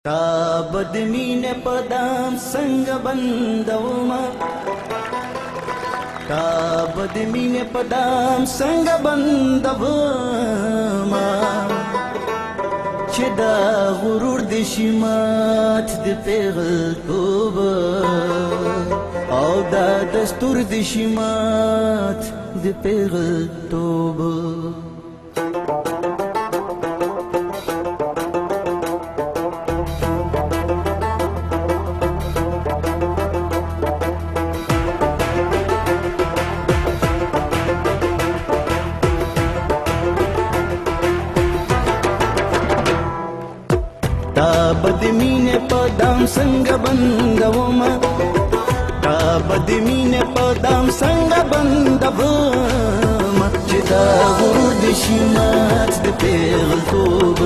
تا بد مینه پدام څنګه بندوما تا بد مینه پدام څنګه بندوما چې دا غرور د شمات د پیغلتوب او دا دستور د شمات د پیغلتوب تا بد مینه پدام څنګه بندوما تا بد مینه پدام څنګه بندوما چې دا غرور د شمات د پیغلتوب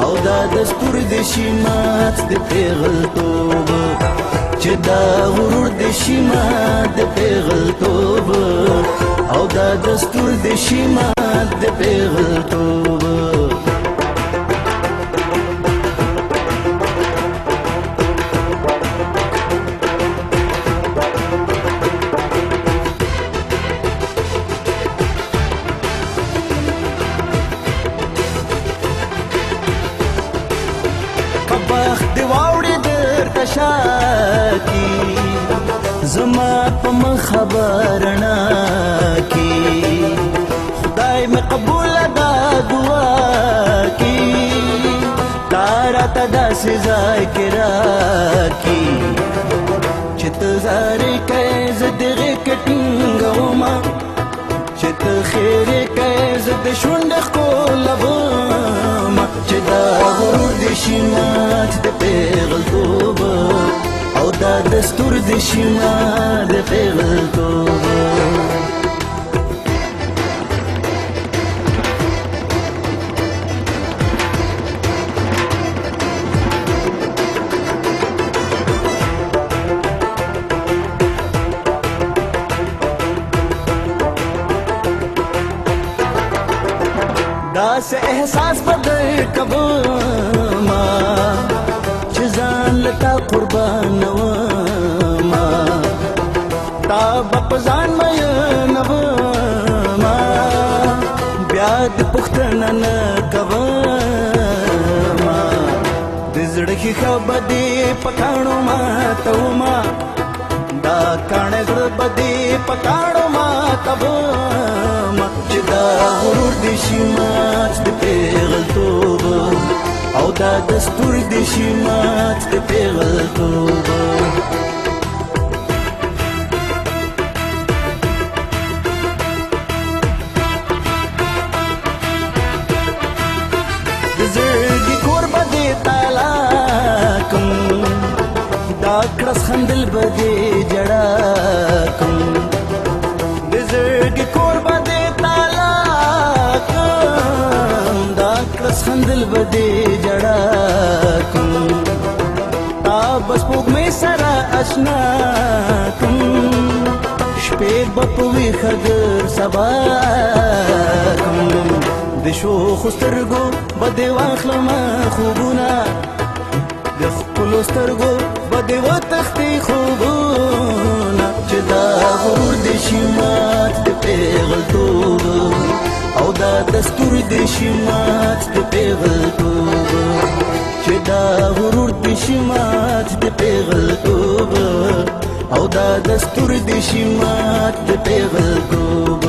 او دا دستور د شمات د پیغلتوب چې دا غرور د شمات د پیغلتوب او دا دستور د شمات د پیغلتوب وخت دی واوړې درته شاکي زما په مخ خبرنا کی خدای مې قبول دا دعا کی تارا ته داسې ځای کې راکي چې ته زارې کوې زه دغې کې ټینګومه چې ته خیرې کوې زه د شونډې ښکلومه چې دا غرور د شمات د پیغلتوب او دا دستور د شمات د پیغلتوب داس احساس بدل کبوما چې ځان لتا قربان وما تا بپزان مې نوما بیا د پښتنه نه کوما د زړه کې خبرې پکانو ما توما دا کانه زړه بدې پکانو ما توما چې دا غرور د شمات د پیغلتوب او دا دستور د شمات د پیغلتوب د زړګي کور به دې تالا کم دا کړس خندل به دې جړا کم د زړګي کور به خندل بدی جڑا کم تا بس پوگ میں سرا اشنا کم شپے بپوی خگر سبا کم دشو خسترگو بدی واخلما خوبونا دخپلو سترگو بدی و تختی خوبونا چدا غرور دی شمات دی پیغلتوب او دا دستور د شمات د پیغلتوب چې دا غرور د شمات د پیغلتوب او دا دستور د شمات د پیغلتوب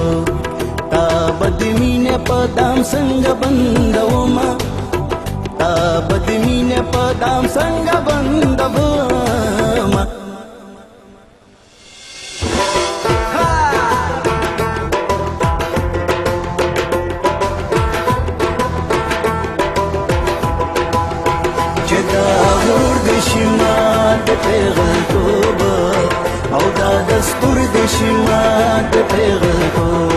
تا بد مینه پدام څنګه بندوما تا بد مینه پدام څنګه بندوما شمات د پیغلتوب او دا دستور د شمات د پیغلتوب